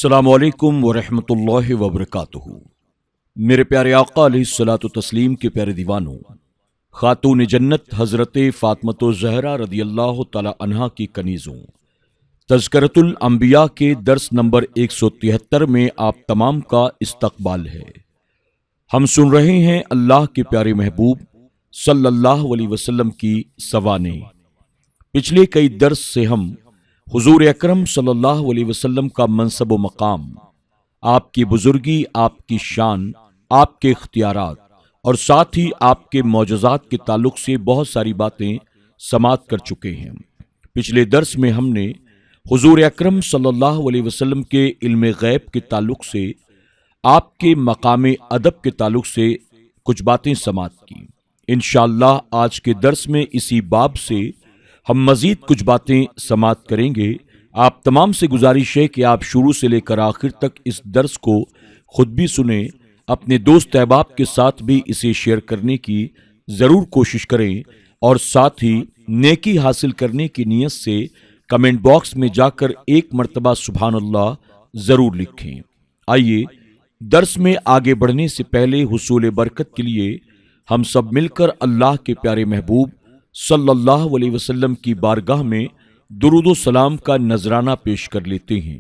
السلام علیکم ورحمۃ اللہ وبرکاتہ۔ میرے پیارے آقا علیہ الصلوۃ والتسلیم کے پیارے دیوانوں، خاتون جنت حضرت فاطمۃ الزہرا رضی اللہ تعالی عنہا کی کنیزوں، تذکرۃ الانبیاء کے درس نمبر 173 میں آپ تمام کا استقبال ہے۔ ہم سن رہے ہیں اللہ کے پیارے محبوب صلی اللہ علیہ وسلم کی سوانح۔ پچھلے کئی درس سے ہم حضور اکرم صلی اللہ علیہ وسلم کا منصب و مقام، آپ کی بزرگی، آپ کی شان، آپ کے اختیارات اور ساتھ ہی آپ کے معجزات کے تعلق سے بہت ساری باتیں سماعت کر چکے ہیں۔ پچھلے درس میں ہم نے حضور اکرم صلی اللہ علیہ وسلم کے علم غیب کے تعلق سے، آپ کے مقام ادب کے تعلق سے کچھ باتیں سماعت کی۔ انشاءاللہ آج کے درس میں اسی باب سے ہم مزید کچھ باتیں سماعت کریں گے۔ آپ تمام سے گزارش ہے کہ آپ شروع سے لے کر آخر تک اس درس کو خود بھی سنیں، اپنے دوست احباب کے ساتھ بھی اسے شیئر کرنے کی ضرور کوشش کریں اور ساتھ ہی نیکی حاصل کرنے کی نیت سے کمنٹ باکس میں جا کر ایک مرتبہ سبحان اللہ ضرور لکھیں۔ آئیے درس میں آگے بڑھنے سے پہلے حصول برکت کے لیے ہم سب مل کر اللہ کے پیارے محبوب صلی اللہ علیہ وسلم کی بارگاہ میں درود و سلام کا نذرانہ پیش کر لیتے ہیں۔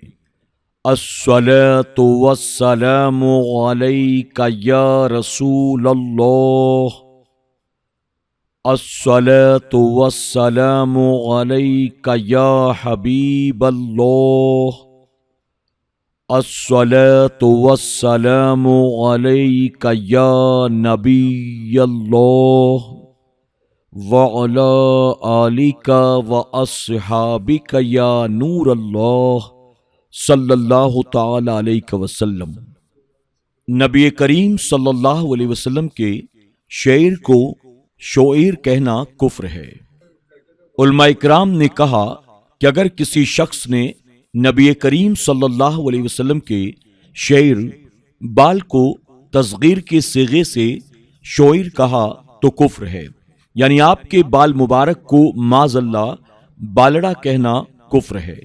الصلاۃ والسلام علیک یا رسول اللہ، الصلاۃ والسلام علیک یا حبیب اللہ، الصلاۃ والسلام علیک یا نبی اللہ وَعَلَىٰ آلِكَ وَأَصْحَابِكَ یا نور اللہ صلی اللہ تعالی علیہ وسلم۔ نبی کریم صلی اللہ علیہ وسلم کے شعر کو شعیر کہنا کفر ہے۔ علماء اکرام نے کہا کہ اگر کسی شخص نے نبی کریم صلی اللہ علیہ وسلم کے شعر بال کو تصغیر کے صیغے سے شعیر کہا تو کفر ہے، یعنی آپ کے بال مبارک کو معاذ اللہ بالڑا کہنا کفر ہے۔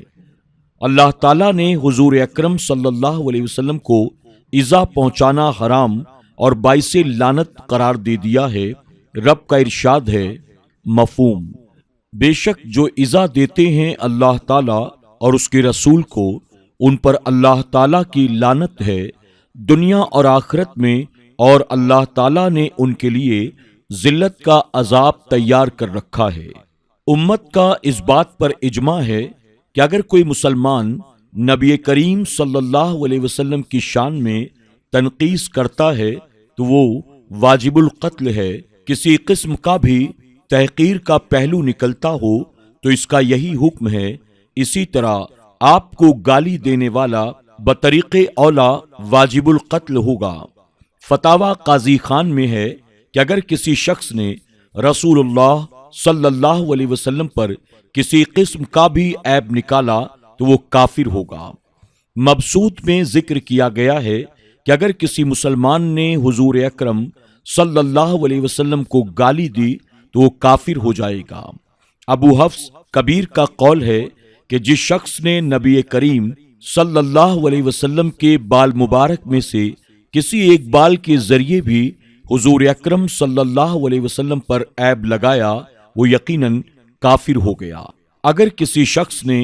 اللہ تعالیٰ نے حضور اکرم صلی اللہ علیہ وسلم کو ایذا پہنچانا حرام اور باعث لعنت قرار دے دیا ہے۔ رب کا ارشاد ہے، مفہوم، بے شک جو ایذا دیتے ہیں اللہ تعالیٰ اور اس کے رسول کو، ان پر اللہ تعالیٰ کی لعنت ہے دنیا اور آخرت میں، اور اللہ تعالیٰ نے ان کے لیے ذلت کا عذاب تیار کر رکھا ہے۔ امت کا اس بات پر اجماع ہے کہ اگر کوئی مسلمان نبی کریم صلی اللہ علیہ وسلم کی شان میں تنقیص کرتا ہے تو وہ واجب القتل ہے۔ کسی قسم کا بھی تحقیر کا پہلو نکلتا ہو تو اس کا یہی حکم ہے۔ اسی طرح آپ کو گالی دینے والا بطریق اولا واجب القتل ہوگا۔ فتاوی قاضی خان میں ہے کہ اگر کسی شخص نے رسول اللہ صلی اللہ علیہ وسلم پر کسی قسم کا بھی عیب نکالا تو وہ کافر ہوگا۔ مبسوط میں ذکر کیا گیا ہے کہ اگر کسی مسلمان نے حضور اکرم صلی اللہ علیہ وسلم کو گالی دی تو وہ کافر ہو جائے گا۔ ابو حفص کبیر کا قول ہے کہ جس شخص نے نبی کریم صلی اللہ علیہ وسلم کے بال مبارک میں سے کسی ایک بال کے ذریعے بھی حضور اکرم صلی اللہ علیہ وسلم پر عیب لگایا وہ یقیناً کافر ہو گیا۔ اگر کسی شخص نے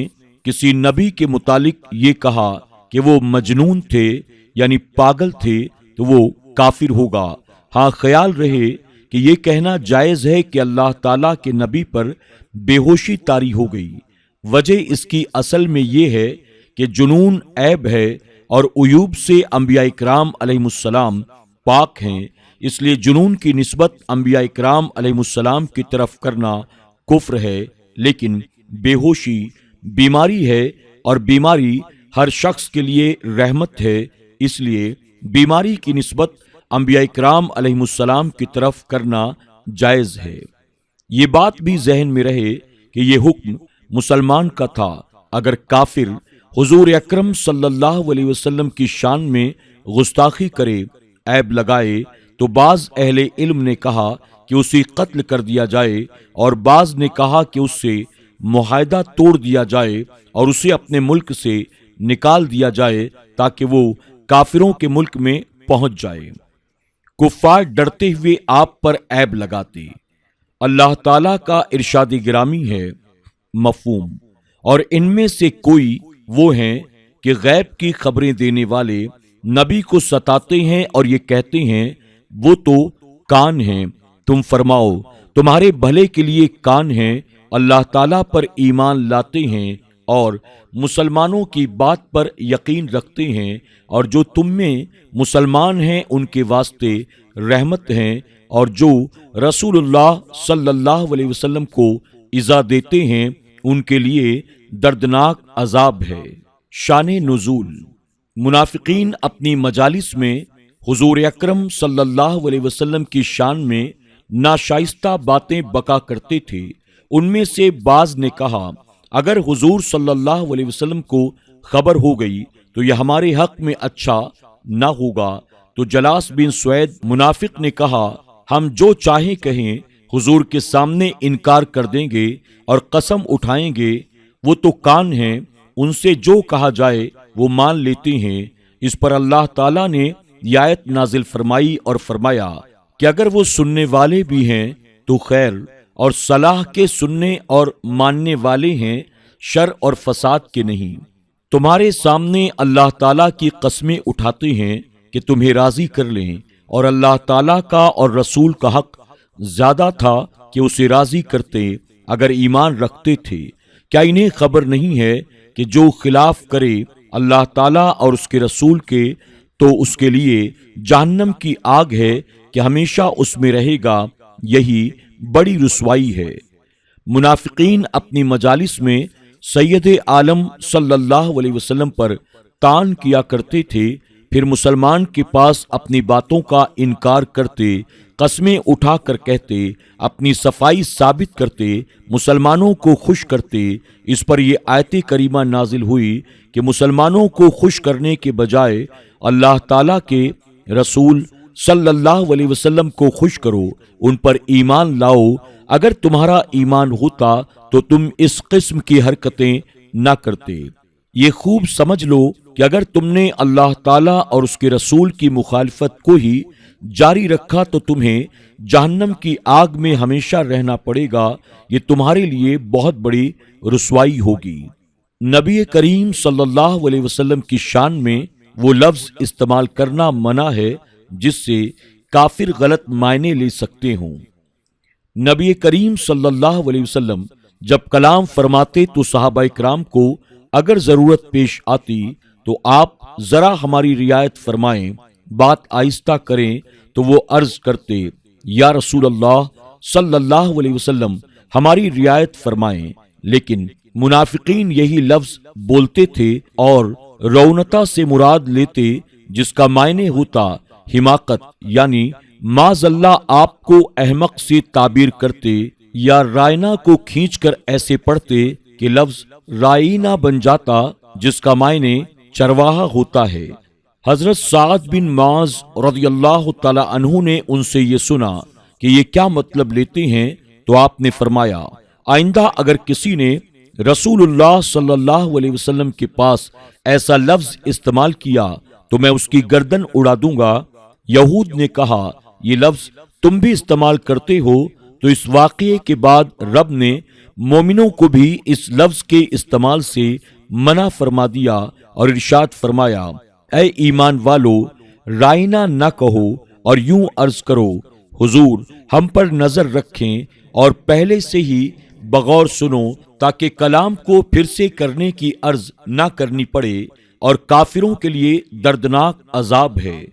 کسی نبی کے متعلق یہ کہا کہ وہ مجنون تھے یعنی پاگل تھے تو وہ کافر ہوگا۔ ہاں خیال رہے کہ یہ کہنا جائز ہے کہ اللہ تعالیٰ کے نبی پر بے ہوشی طاری ہو گئی۔ وجہ اس کی اصل میں یہ ہے کہ جنون عیب ہے اور عیوب سے انبیاء کرام علیہ السلام پاک ہیں، اس لیے جنون کی نسبت انبیاء کرام علیہ السلام کی طرف کرنا کفر ہے۔ لیکن بے ہوشی بیماری ہے اور بیماری ہر شخص کے لیے رحمت ہے، اس لیے بیماری کی نسبت انبیاء کرام علیہ السلام کی طرف کرنا جائز ہے۔ یہ بات بھی ذہن میں رہے کہ یہ حکم مسلمان کا تھا۔ اگر کافر حضور اکرم صلی اللہ علیہ وسلم کی شان میں گستاخی کرے، عیب لگائے، تو بعض اہل علم نے کہا کہ اسے قتل کر دیا جائے اور بعض نے کہا کہ اس سے معاہدہ توڑ دیا جائے اور اسے اپنے ملک سے نکال دیا جائے تاکہ وہ کافروں کے ملک میں پہنچ جائے۔ کفار ڈرتے ہوئے آپ پر عیب لگاتے۔ اللہ تعالیٰ کا ارشاد گرامی ہے مفہوم، اور ان میں سے کوئی وہ ہیں کہ غیب کی خبریں دینے والے نبی کو ستاتے ہیں اور یہ کہتے ہیں وہ تو کان ہیں، تم فرماؤ تمہارے بھلے کے لیے کان ہیں، اللہ تعالیٰ پر ایمان لاتے ہیں اور مسلمانوں کی بات پر یقین رکھتے ہیں، اور جو تم میں مسلمان ہیں ان کے واسطے رحمت ہیں، اور جو رسول اللہ صلی اللہ علیہ وسلم کو ایذا دیتے ہیں ان کے لیے دردناک عذاب ہے۔ شان نزول: منافقین اپنی مجالس میں حضور اکرم صلی اللہ علیہ وسلم کی شان میں ناشائستہ باتیں بکا کرتے تھے۔ ان میں سے بعض نے کہا اگر حضور صلی اللہ علیہ وسلم کو خبر ہو گئی تو یہ ہمارے حق میں اچھا نہ ہوگا۔ تو جلاس بن سوید منافق نے کہا ہم جو چاہیں کہیں، حضور کے سامنے انکار کر دیں گے اور قسم اٹھائیں گے، وہ تو کان ہیں، ان سے جو کہا جائے وہ مان لیتے ہیں۔ اس پر اللہ تعالیٰ نے یہ آیت نازل فرمائی اور فرمایا کہ اگر وہ سننے والے بھی ہیں تو خیر، اور صلاح کے سننے اور ماننے والے ہیں، شر اور فساد کے نہیں۔ تمہارے سامنے اللہ تعالیٰ کی قسمیں اٹھاتے ہیں کہ تمہیں راضی کر لیں، اور اللہ تعالیٰ کا اور رسول کا حق زیادہ تھا کہ اسے راضی کرتے اگر ایمان رکھتے تھے۔ کیا انہیں خبر نہیں ہے کہ جو خلاف کرے اللہ تعالیٰ اور اس کے رسول کے تو اس کے لیے جہنم کی آگ ہے کہ ہمیشہ اس میں رہے گا، یہی بڑی رسوائی ہے۔ منافقین اپنی مجالس میں سید عالم صلی اللہ علیہ وسلم پر طعن کیا کرتے تھے، پھر مسلمان کے پاس اپنی باتوں کا انکار کرتے، قسمیں اٹھا کر کہتے، اپنی صفائی ثابت کرتے، مسلمانوں کو خوش کرتے۔ اس پر یہ آیت کریمہ نازل ہوئی کہ مسلمانوں کو خوش کرنے کے بجائے اللہ تعالیٰ کے رسول صلی اللہ علیہ وسلم کو خوش کرو، ان پر ایمان لاؤ۔ اگر تمہارا ایمان ہوتا تو تم اس قسم کی حرکتیں نہ کرتے۔ یہ خوب سمجھ لو کہ اگر تم نے اللہ تعالیٰ اور اس کے رسول کی مخالفت کو ہی جاری رکھا تو تمہیں جہنم کی آگ میں ہمیشہ رہنا پڑے گا، یہ تمہارے لیے بہت بڑی رسوائی ہوگی۔ نبی کریم صلی اللہ علیہ وسلم کی شان میں وہ لفظ استعمال کرنا منع ہے جس سے کافر غلط معنی لے سکتے ہوں۔ نبی کریم صلی اللہ علیہ وسلم جب کلام فرماتے تو صحابہ کرام کو اگر ضرورت پیش آتی تو آپ ذرا ہماری رعایت فرمائیں، بات آہستہ کریں، تو وہ عرض کرتے یا رسول اللہ صلی اللہ علیہ وسلم ہماری رعایت فرمائیں، لیکن منافقین یہی لفظ بولتے تھے اور رونتا سے مراد لیتے جس کا معنی ہوتا حماقت، یعنی معاذ اللہ آپ کو احمق سے تعبیر کرتے، یا رائنا کو کھینچ کر ایسے پڑھتے کہ لفظ رائنا بن جاتا جس کا معنی چرواہا ہوتا ہے۔ حضرت سعد بن معاذ رضی اللہ تعالی عنہ نے ان سے یہ سنا کہ یہ کیا مطلب لیتے ہیں، تو آپ نے فرمایا آئندہ اگر کسی نے رسول اللہ صلی اللہ علیہ وسلم کے پاس ایسا لفظ استعمال کیا تو میں اس کی گردن اڑا دوں گا۔ یہود نے کہا یہ لفظ تم بھی استعمال کرتے ہو، تو اس واقعے کے بعد رب نے مومنوں کو بھی اس لفظ کے استعمال سے منع فرما دیا اور ارشاد فرمایا اے ایمان والو، رائنا نہ کہو اور یوں عرض کرو حضور ہم پر نظر رکھیں اور پہلے سے ہی بغور سنو تاکہ کلام کو پھر سے کرنے کی عرض نہ کرنی پڑے، اور کافروں کے لیے دردناک عذاب ہے۔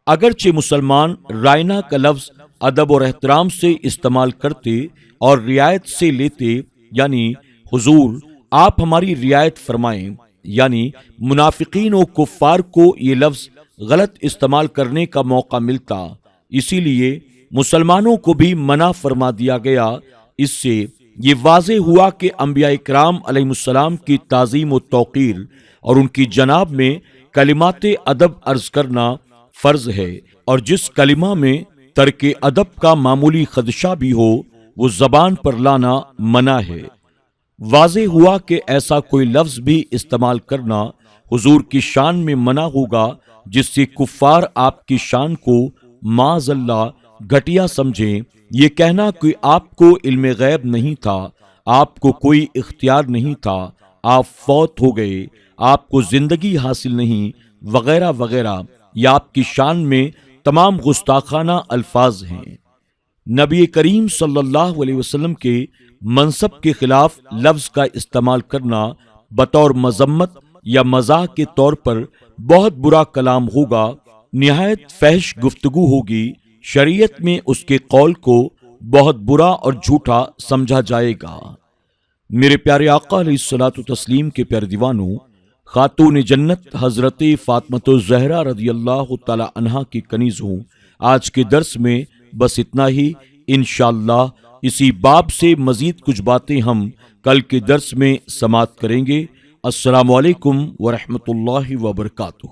اگرچہ مسلمان رائنا کا لفظ ادب اور احترام سے استعمال کرتے اور رعایت سے لیتے، یعنی حضور آپ ہماری رعایت فرمائیں، یعنی منافقین و کفار کو یہ لفظ غلط استعمال کرنے کا موقع ملتا، اسی لیے مسلمانوں کو بھی منع فرما دیا گیا۔ اس سے یہ واضح ہوا کہ انبیاء کرام علیہ السلام کی تعظیم و توقیر اور ان کی جناب میں کلمات ادب عرض کرنا فرض ہے، اور جس کلمہ میں ترک ادب کا معمولی خدشہ بھی ہو وہ زبان پر لانا منع ہے۔ واضح ہوا کہ ایسا کوئی لفظ بھی استعمال کرنا حضور کی شان میں منع ہوگا جس سے کفار آپ کی شان کو معاذ اللہ گھٹیا سمجھیں۔ یہ کہنا کہ آپ کو علم غیب نہیں تھا، آپ کو کوئی اختیار نہیں تھا، آپ فوت ہو گئے، آپ کو زندگی حاصل نہیں، وغیرہ وغیرہ، یہ آپ کی شان میں تمام گستاخانہ الفاظ ہیں۔ نبی کریم صلی اللہ علیہ وسلم کے منصب کے خلاف لفظ کا استعمال کرنا بطور مذمت یا مزاح کے طور پر بہت برا کلام ہوگا، نہایت فحش گفتگو ہوگی، شریعت میں اس کے قول کو بہت برا اور جھوٹا سمجھا جائے گا۔ میرے پیارے آقا علیہ الصلوۃ والتسلیم کے پیارے دیوانوں، خاتون جنت حضرت فاطمۃ الزہرا رضی اللہ تعالی عنہا کی کنیز ہوں۔ آج کے درس میں بس اتنا ہی، انشاءاللہ اسی باب سے مزید کچھ باتیں ہم کل کے درس میں سماعت کریں گے۔ السلام علیکم ورحمۃ اللہ وبرکاتہ۔